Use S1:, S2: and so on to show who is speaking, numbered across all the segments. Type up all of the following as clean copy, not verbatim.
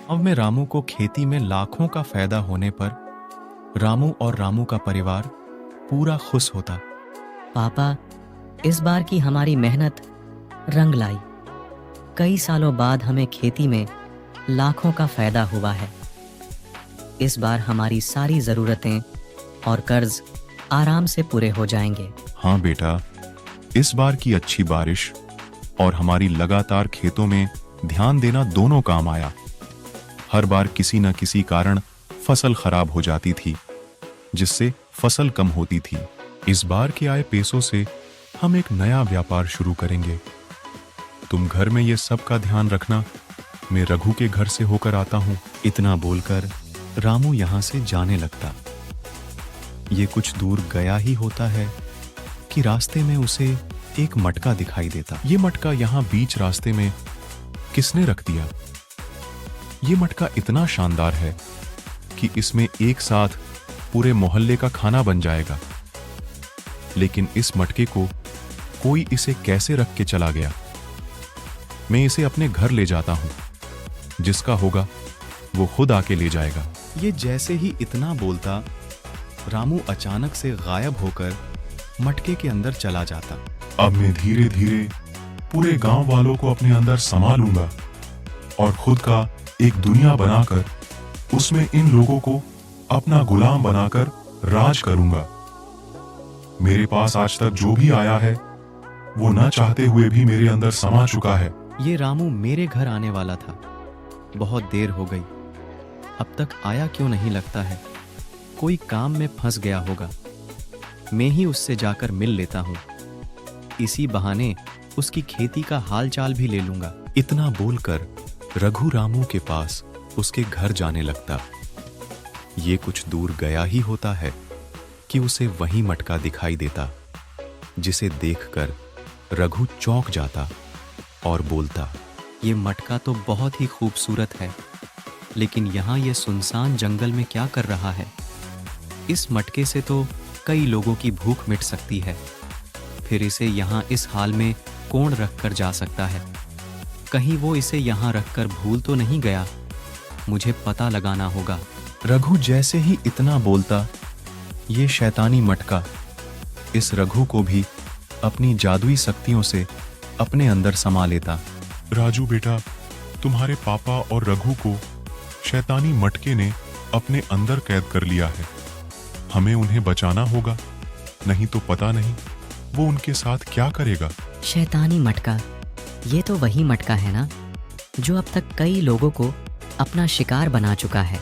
S1: अब में रामू को खेती में लाखों का फायदा होने पर रामू और रामू का परिवार पूरा खुश होता।
S2: पापा, इस बार की हमारी मेहनत रंग लाई। कई सालों बाद हमें खेती में लाखों का फायदा हुआ है। इस बार हमारी सारी जरूरतें और कर्ज आराम से पूरे हो जाएंगे।
S1: हाँ बेटा, इस बार की अच्छी बारिश और हमारी लगातार खेतों में ध्यान देना दोनों काम आया। हर बार किसी न किसी कारण फसल खराब हो जाती थी, जिससे फसल कम होती थी। इस बार के आए पैसों से हम एक नया व्यापार शुरू करेंगे। तुम घर में ये सब का ध्यान रखना, मैं रघु के घर से होकर आता हूँ। इतना बोलकर रामू यहाँ से जाने लगता। ये कुछ दूर गया ही होता है कि रास्ते में उसे एक मटका दिखाई देता। ये मटका यहाँ बीच रास्ते में किसने रख दिया? ये मटका इतना शानदार है कि इसमें एक साथ पूरे मोहल्ले का खाना बन जाएगा। लेकिन इस मटके को कोई इसे कैसे रख के चला गया? मैं इसे अपने घर ले जाता हूं। जिसका होगा वो खुद आके ले जाएगा। ये जैसे ही इतना बोलता, रामू अचानक से गायब होकर मटके के अंदर चला जाता।
S3: अब मैं धीरे धीरे पूरे गांव वालों को अपने अंदर समा लूंगा और खुद का एक दुनिया बनाकर उसमें इन लोगों को अपना गुलाम बनाकर राज करूंगा। मेरे पास आज तक जो भी आया है वो न चाहते हुए भी मेरे अंदर समा चुका है।
S1: ये रामू मेरे घर आने वाला था। बहुत देर हो गई, अब तक आया क्यों नहीं लगता है? कोई काम में फंस गया होगा। मैं ही उससे जाकर मिल लेता हूँ। इसी बहाने उसकी खेती का हाल चाल भी ले लूंगा। इतना बोलकर रघु रामू के पास उसके घर जाने लगता। ये कुछ दूर गया ही होता है कि उसे वही मटका दिखाई देता, जिसे देखकर रघु चौंक जाता और बोलता, ये मटका तो बहुत ही खूबसूरत है, लेकिन यहाँ ये सुनसान जंगल में क्या कर रहा है? इस मटके से तो कई लोगों की भूख मिट सकती है। फिर इसे यहाँ इस हाल में कौन रख कर जा सकता है? कहीं वो इसे यहाँ रखकर भूल तो नहीं गया? मुझे पता लगाना होगा। रघु जैसे ही इतना बोलता, ये शैतानी मटका इस रघु को भी अपनी जादुई शक्तियों से अपने अंदर समा लेता।
S3: राजू बेटा, तुम्हारे पापा और रघु को शैतानी मटके ने अपने अंदर कैद कर लिया है। हमें उन्हें बचाना होगा, नहीं तो पता नहीं वो उनके साथ क्या करेगा।
S2: शैतानी मटका, ये तो वही मटका है ना जो अब तक कई लोगों को अपना शिकार बना चुका है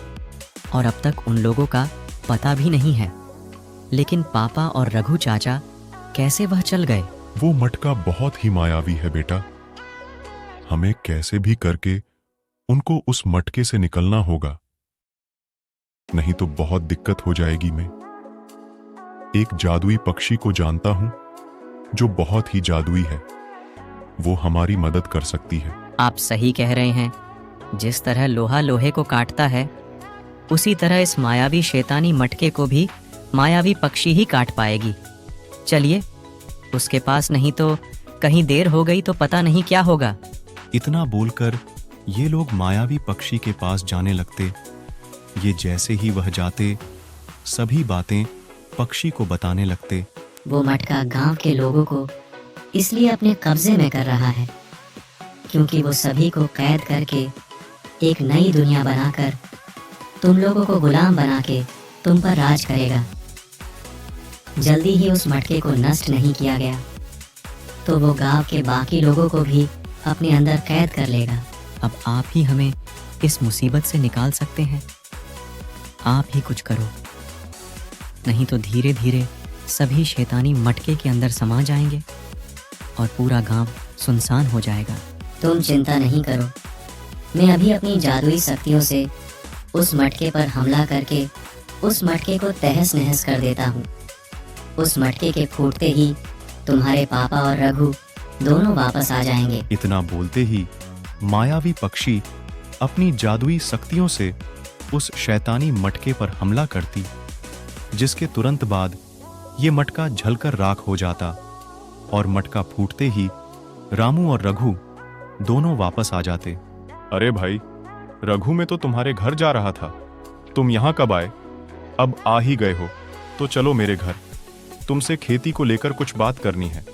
S2: और अब तक उन लोगों का पता भी नहीं है। लेकिन पापा और रघु चाचा कैसे वह चल गए?
S3: वो मटका बहुत ही मायावी है बेटा। हमें कैसे भी करके उनको उस मटके से निकलना होगा, नहीं तो बहुत दिक्कत हो जाएगी। मैं एक जादुई पक्षी को जानता हूं जो बहुत ही जादुई है। वो हमारी मदद कर सकती है।
S2: आप सही कह रहे हैं। जिस तरह लोहा लोहे को काटता है, उसी तरह इस मायावी शैतानी मटके को भी मायावी पक्षी ही काट पाएगी। चलिए उसके पास, नहीं तो कहीं देर हो गई तो पता नहीं क्या होगा।
S1: इतना बोलकर ये लोग मायावी पक्षी के पास जाने लगते। ये जैसे ही वह जाते, सभी बातें पक्षी को बताने लगते।
S4: वो मटका गांव के लोगों को इसलिए अपने कब्जे में कर रहा है क्योंकि वो सभी को कैद करके एक नई दुनिया बनाकर तुम लोगों को गुलाम बना के तुम पर राज करेगा। जल्दी ही उस मटके को नष्ट नहीं किया गया तो वो गांव के बाकी लोगों को भी अपने अंदर कैद कर लेगा।
S2: अब आप ही हमें इस मुसीबत से निकाल सकते हैं। आप ही कुछ करो, नहीं तो धीरे धीरे सभी शैतानी मटके के अंदर समा जाएंगे और पूरा गांव सुनसान हो जाएगा।
S4: तुम चिंता नहीं करो, मैं अभी अपनी जादुई शक्तियों से उस मटके पर हमला करके उस मटके को तहस नहस कर देता हूँ। उस मटके के फूटते ही तुम्हारे पापा और रघु दोनों वापस आ जाएंगे।
S1: इतना बोलते ही मायावी पक्षी अपनी जादुई शक्तियों से उस शैतानी मटके पर हमला करती, जिसके तुरंत बाद ये मटका झलकर राख हो जाता और मटका फूटते ही रामू और रघु दोनों वापस आ जाते।
S3: अरे भाई,
S1: रघु मैं तो तुम्हारे घर जा रहा था। तुम यहाँ कब आए? अब आ ही गए हो तो चलो मेरे घर, तुमसे खेती को लेकर कुछ बात करनी है।